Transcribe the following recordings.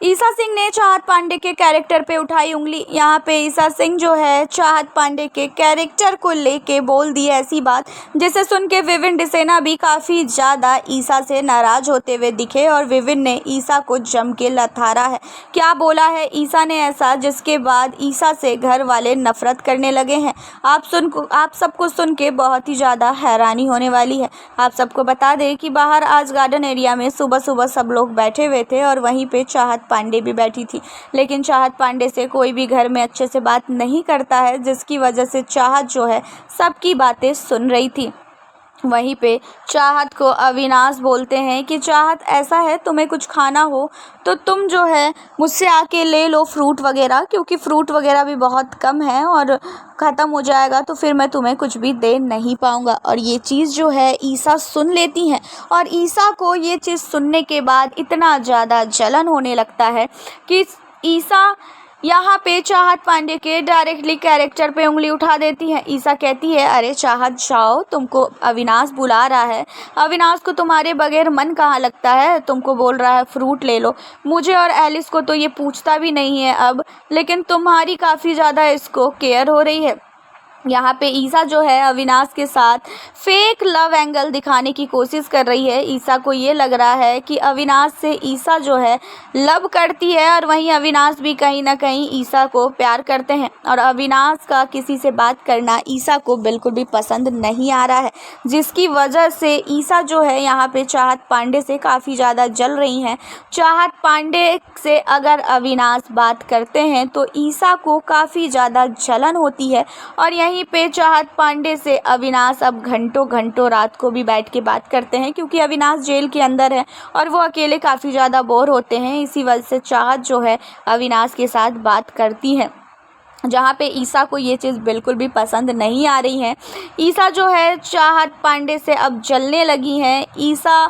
ईसा सिंह ने चाहत पांडे के कैरेक्टर पे उठाई उंगली। यहाँ पे ईसा सिंह जो है चाहत पांडे के कैरेक्टर को लेके बोल दी ऐसी बात जिसे सुन के विविन डिसेना भी काफ़ी ज़्यादा ईसा से नाराज़ होते हुए दिखे और विविन ने ईसा को जम के लताड़ा है। क्या बोला है ईसा ने ऐसा जिसके बाद ईसा से घर वाले नफरत करने लगे हैं। आप सबको सुन के बहुत ही ज़्यादा हैरानी होने वाली है। आप सबको बता दें कि बाहर आज गार्डन एरिया में सुबह सुबह सब लोग बैठे हुए थे और वहीं पे चाहत पांडे भी बैठी थी, लेकिन चाहत पांडे से कोई भी घर में अच्छे से बात नहीं करता है, जिसकी वजह से चाहत जो है सबकी बातें सुन रही थी। वहीं पे चाहत को अविनाश बोलते हैं कि चाहत ऐसा है, तुम्हें कुछ खाना हो तो तुम जो है मुझसे आके ले लो फ्रूट वगैरह, क्योंकि फ्रूट वगैरह भी बहुत कम है और ख़त्म हो जाएगा तो फिर मैं तुम्हें कुछ भी दे नहीं पाऊँगा। और ये चीज़ जो है ईसा सुन लेती हैं और ईसा को ये चीज़ सुनने के बाद इतना ज़्यादा जलन होने लगता है कि ईसा यहाँ पे चाहत पांडे के डायरेक्टली कैरेक्टर पे उंगली उठा देती है। ईसा कहती है, अरे चाहत जाओ, तुमको अविनाश बुला रहा है, अविनाश को तुम्हारे बगैर मन कहाँ लगता है, तुमको बोल रहा है फ्रूट ले लो। मुझे और एलिस को तो ये पूछता भी नहीं है अब, लेकिन तुम्हारी काफ़ी ज़्यादा इसको केयर हो रही है। यहाँ पे ईसा जो है अविनाश के साथ फेक लव एंगल दिखाने की कोशिश कर रही है। ईसा को ये लग रहा है कि अविनाश से ईसा जो है लव करती है और वहीं अविनाश भी कहीं ना कहीं ईसा को प्यार करते हैं और अविनाश का किसी से बात करना ईसा को बिल्कुल भी पसंद नहीं आ रहा है, जिसकी वजह से ईसा जो है यहाँ पे चाहत पांडे से काफ़ी ज़्यादा जल रही हैं। चाहत पांडे से अगर अविनाश बात करते हैं तो ईसा को काफ़ी ज़्यादा जलन होती है और यहीं पे चाहत पांडे से अविनाश अब घंटों घंटों रात को भी बैठ के बात करते हैं, क्योंकि अविनाश जेल के अंदर है और वो अकेले काफ़ी ज़्यादा बोर होते हैं। इसी वजह से चाहत जो है अविनाश के साथ बात करती है, जहाँ पे ईसा को ये चीज़ बिल्कुल भी पसंद नहीं आ रही है। ईसा जो है चाहत पांडे से अब जलने लगी हैं। ईसा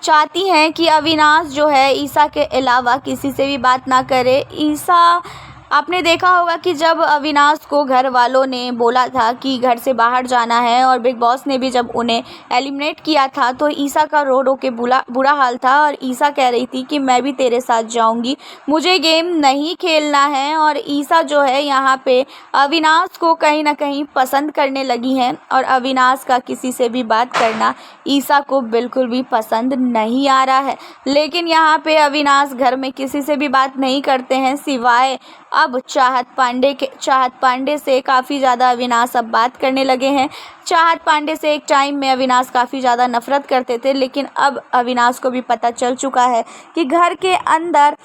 चाहती हैं कि अविनाश जो है ईसा के अलावा किसी से भी बात ना करे। ईसा, आपने देखा होगा कि जब अविनाश को घर वालों ने बोला था कि घर से बाहर जाना है और बिग बॉस ने भी जब उन्हें एलिमिनेट किया था तो ईसा का रो रो के बुरा हाल था और ईसा कह रही थी कि मैं भी तेरे साथ जाऊंगी, मुझे गेम नहीं खेलना है। और ईसा जो है यहाँ पे अविनाश को कहीं ना कहीं पसंद करने लगी हैं और अविनाश का किसी से भी बात करना ईसा को बिल्कुल भी पसंद नहीं आ रहा है। लेकिन यहाँ पे अविनाश घर में किसी से भी बात नहीं करते हैं सिवाय अब चाहत पांडे से काफ़ी ज़्यादा अविनाश अब बात करने लगे हैं। चाहत पांडे से एक टाइम में अविनाश काफ़ी ज़्यादा नफरत करते थे, लेकिन अब अविनाश को भी पता चल चुका है कि घर के अंदर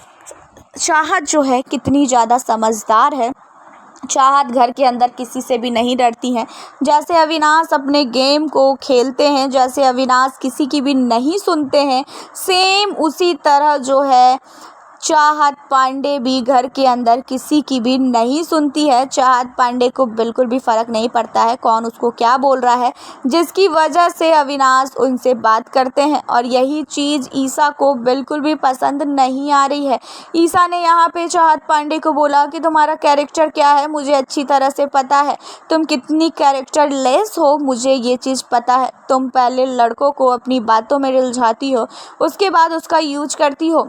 चाहत जो है कितनी ज़्यादा समझदार है। चाहत घर के अंदर किसी से भी नहीं डरती हैं। जैसे अविनाश अपने गेम को खेलते हैं, जैसे अविनाश किसी की भी नहीं सुनते हैं, सेम उसी तरह जो है चाहत पांडे भी घर के अंदर किसी की भी नहीं सुनती है। चाहत पांडे को बिल्कुल भी फ़र्क नहीं पड़ता है कौन उसको क्या बोल रहा है, जिसकी वजह से अविनाश उनसे बात करते हैं और यही चीज़ ईसा को बिल्कुल भी पसंद नहीं आ रही है। ईसा ने यहाँ पे चाहत पांडे को बोला कि तुम्हारा कैरेक्टर क्या है मुझे अच्छी तरह से पता है, तुम कितनी कैरेक्टर लेस हो मुझे ये चीज़ पता है। तुम पहले लड़कों को अपनी बातों में रिलझाती हो, उसके बाद उसका यूज करती हो।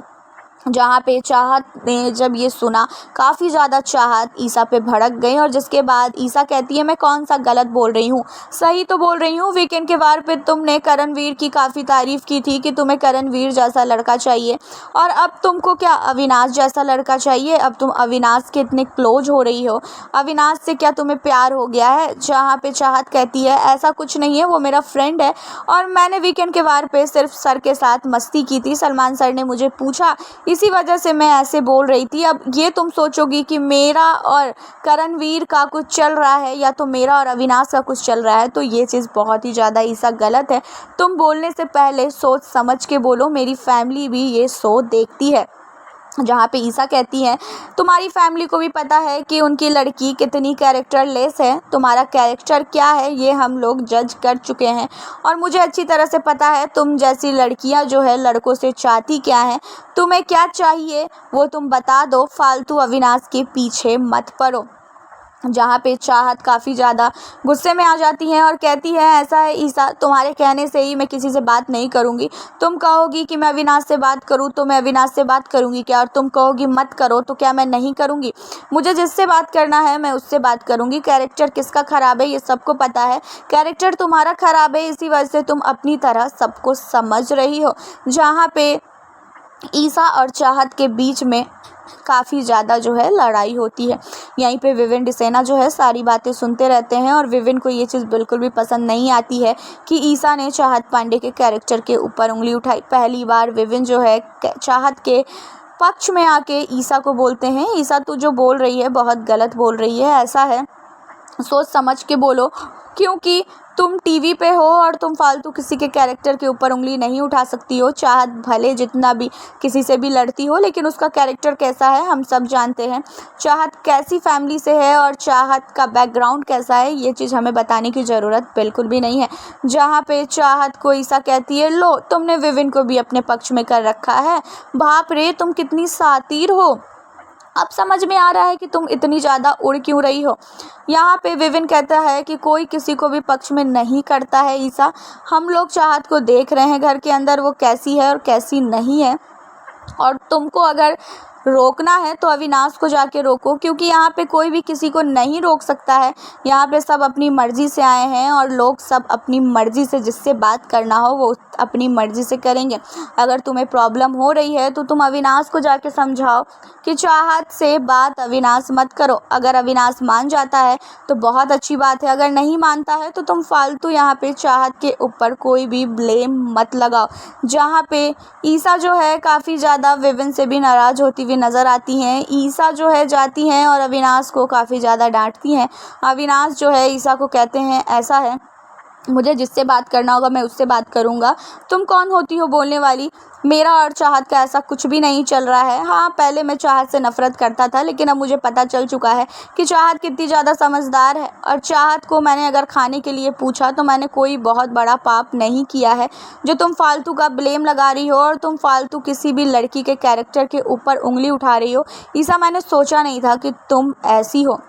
जहाँ पे चाहत ने जब ये सुना काफ़ी ज़्यादा चाहत ईसा पे भड़क गई और जिसके बाद ईसा कहती है, मैं कौन सा गलत बोल रही हूँ, सही तो बोल रही हूँ। वीकेंड के बार पे तुमने करणवीर की काफ़ी तारीफ़ की थी कि तुम्हें करणवीर जैसा लड़का चाहिए और अब तुमको क्या अविनाश जैसा लड़का चाहिए। अब तुम अविनाश के इतने क्लोज हो रही हो, अविनाश से क्या तुम्हें प्यार हो गया है। जहाँ पे चाहत कहती है, ऐसा कुछ नहीं है, वो मेरा फ्रेंड है और मैंने वीकेंड के बार पे सिर्फ सर के साथ मस्ती की थी, सलमान सर ने मुझे पूछा इसी वजह से मैं ऐसे बोल रही थी। अब ये तुम सोचोगी कि मेरा और करणवीर का कुछ चल रहा है या तो मेरा और अविनाश का कुछ चल रहा है, तो ये चीज़ बहुत ही ज़्यादा ईसा गलत है। तुम बोलने से पहले सोच समझ के बोलो, मेरी फैमिली भी ये शो देखती है। जहाँ पे ईसा कहती है, तुम्हारी फैमिली को भी पता है कि उनकी लड़की कितनी कैरेक्टर लेस है, तुम्हारा कैरेक्टर क्या है ये हम लोग जज कर चुके हैं और मुझे अच्छी तरह से पता है तुम जैसी लड़कियां जो है लड़कों से चाहती क्या हैं, तुम्हें क्या चाहिए वो तुम बता दो, फालतू अविनाश के पीछे मत पड़ो। जहाँ पे चाहत काफ़ी ज़्यादा गुस्से में आ जाती हैं और कहती है, ऐसा है ईसा, तुम्हारे कहने से ही मैं किसी से बात नहीं करूँगी। तुम कहोगी कि मैं अविनाश से बात करूँ तो मैं अविनाश से बात करूँगी क्या, और तुम कहोगी मत करो तो क्या मैं नहीं करूँगी। मुझे जिससे बात करना है मैं उससे बात करूँगी। कैरेक्टर किसका ख़राब है ये सबको पता है। कैरेक्टर तुम्हारा ख़राब है, इसी वजह से तुम अपनी तरह सबको समझ रही हो। जहाँ पे ईसा और चाहत के बीच में काफ़ी ज़्यादा जो है लड़ाई होती है। यहीं पे विविन डिसेना जो है सारी बातें सुनते रहते हैं और विविन को ये चीज़ बिल्कुल भी पसंद नहीं आती है कि ईसा ने चाहत पांडे के कैरेक्टर के ऊपर उंगली उठाई। पहली बार विविन जो है चाहत के पक्ष में आके ईसा को बोलते हैं, ईसा तू जो बोल रही है बहुत गलत बोल रही है, ऐसा है सोच समझ के बोलो, क्योंकि तुम टीवी पे हो और तुम फालतू किसी के कैरेक्टर के ऊपर उंगली नहीं उठा सकती हो। चाहत भले जितना भी किसी से भी लड़ती हो, लेकिन उसका कैरेक्टर कैसा है हम सब जानते हैं। चाहत कैसी फैमिली से है और चाहत का बैकग्राउंड कैसा है ये चीज़ हमें बताने की ज़रूरत बिल्कुल भी नहीं है। जहाँ पे चाहत को ईसा कहती है, लो तुमने विविन को भी अपने पक्ष में कर रखा है, बाप रे तुम कितनी शातिर हो, अब समझ में आ रहा है कि तुम इतनी ज़्यादा उड़ क्यों रही हो। यहाँ पे विविन कहता है कि कोई किसी को भी पक्ष में नहीं करता है ईसा, हम लोग चाहत को देख रहे हैं घर के अंदर वो कैसी है और कैसी नहीं है, और तुमको अगर रोकना है तो अविनाश को जाके रोको, क्योंकि यहाँ पे कोई भी किसी को नहीं रोक सकता है। यहाँ पे सब अपनी मर्ज़ी से आए हैं और लोग सब अपनी मर्ज़ी से जिससे बात करना हो वो अपनी मर्ज़ी से करेंगे। अगर तुम्हें प्रॉब्लम हो रही है तो तुम अविनाश को जाके समझाओ कि चाहत से बात अविनाश मत करो। अगर अविनाश मान जाता है तो बहुत अच्छी बात है, अगर नहीं मानता है तो तुम फालतू यहाँ पे चाहत के ऊपर कोई भी ब्लेम मत लगाओ। जहाँ पे ईसा जो है काफ़ी ज़्यादा विविन से भी नाराज़ होती हुई नज़र आती हैं। ईसा जो है जाती हैं और अविनाश को काफ़ी ज़्यादा डांटती हैं। अविनाश जो है ईसा को कहते हैं, ऐसा है मुझे जिससे बात करना होगा मैं उससे बात करूँगा, तुम कौन होती हो बोलने वाली। मेरा और चाहत का ऐसा कुछ भी नहीं चल रहा है। हाँ पहले मैं चाहत से नफ़रत करता था, लेकिन अब मुझे पता चल चुका है कि चाहत कितनी ज़्यादा समझदार है, और चाहत को मैंने अगर खाने के लिए पूछा तो मैंने कोई बहुत बड़ा पाप नहीं किया है। जो तुम फालतू का ब्लेम लगा रही हो और तुम फालतू किसी भी लड़की के कैरेक्टर के ऊपर उंगली उठा रही हो, ईसा मैंने सोचा नहीं था कि तुम ऐसी हो।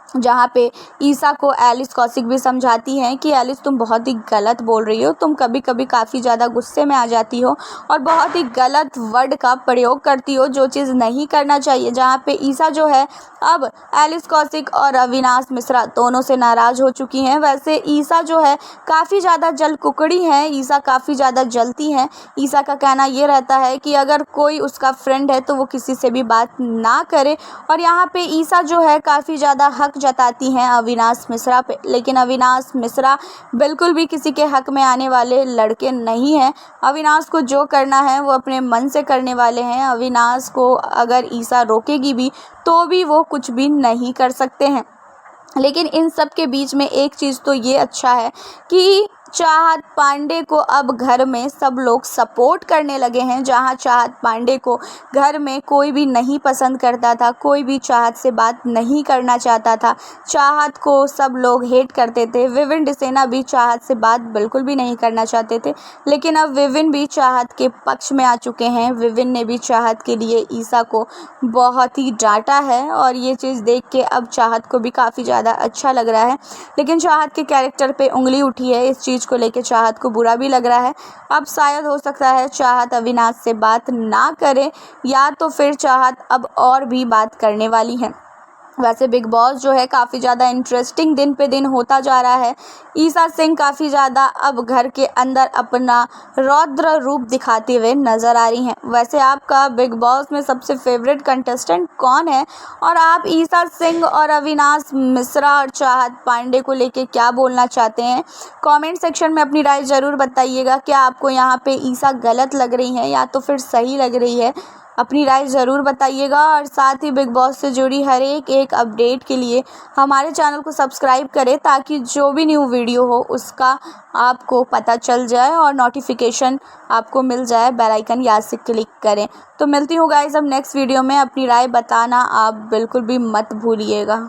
जहाँ पे ईसा को एलिस कौशिक भी समझाती हैं कि एलिस तुम बहुत ही गलत बोल रही हो, तुम कभी कभी काफ़ी ज़्यादा गुस्से में आ जाती हो और बहुत ही गलत वर्ड का प्रयोग करती हो जो चीज़ नहीं करना चाहिए। जहाँ पे ईसा जो है अब एलिस कौशिक और अविनाश मिश्रा दोनों से नाराज़ हो चुकी हैं। वैसे ईसा जो है काफ़ी ज़्यादा जल कुकड़ी है, ईसा काफ़ी ज़्यादा जलती हैं। ईसा का कहना ये रहता है कि अगर कोई उसका फ्रेंड है तो वो किसी से भी बात ना करे, और यहाँ पे ईसा जो है काफ़ी ज़्यादा हक जताती हैं अविनाश मिश्रा पे, लेकिन अविनाश मिश्रा बिल्कुल भी किसी के हक में आने वाले लड़के नहीं हैं। अविनाश को जो करना है वो अपने मन से करने वाले हैं। अविनाश को अगर ईसा रोकेगी भी तो भी वो कुछ भी नहीं कर सकते हैं। लेकिन इन सब के बीच में एक चीज़ तो ये अच्छा है कि चाहत पांडे को अब घर में सब लोग सपोर्ट करने लगे हैं। जहां चाहत पांडे को घर में कोई भी नहीं पसंद करता था, कोई भी चाहत से बात नहीं करना चाहता था, चाहत को सब लोग हेट करते थे। विविन डिसेना भी चाहत से बात बिल्कुल भी नहीं करना चाहते थे, लेकिन अब विविन भी चाहत के पक्ष में आ चुके हैं। विविन ने भी चाहत के लिए ईसा को बहुत ही डांटा है और ये चीज़ देख के अब चाहत को भी काफ़ी ज़्यादा अच्छा लग रहा है। लेकिन चाहत के कैरेक्टर पे उंगली उठी है, इस चीज़ को लेके चाहत को बुरा भी लग रहा है। अब शायद हो सकता है चाहत अविनाश से बात ना करे, या तो फिर चाहत अब और भी बात करने वाली है। वैसे बिग बॉस जो है काफ़ी ज़्यादा इंटरेस्टिंग दिन पे दिन होता जा रहा है। ईसा सिंह काफ़ी ज़्यादा अब घर के अंदर अपना रौद्र रूप दिखाते हुए नज़र आ रही हैं। वैसे आपका बिग बॉस में सबसे फेवरेट कंटेस्टेंट कौन है, और आप ईसा सिंह और अविनाश मिश्रा और चाहत पांडे को लेके क्या बोलना चाहते हैं, कमेंट सेक्शन में अपनी राय ज़रूर बताइएगा। क्या आपको यहाँ पे ईसा गलत लग रही है या तो फिर सही लग रही है, अपनी राय ज़रूर बताइएगा। और साथ ही बिग बॉस से जुड़ी हर एक अपडेट के लिए हमारे चैनल को सब्सक्राइब करें, ताकि जो भी न्यू वीडियो हो उसका आपको पता चल जाए और नोटिफिकेशन आपको मिल जाए। बेल आइकन याद से क्लिक करें। तो मिलती हूँ गाइस अब नेक्स्ट वीडियो में। अपनी राय बताना आप बिल्कुल भी मत भूलिएगा।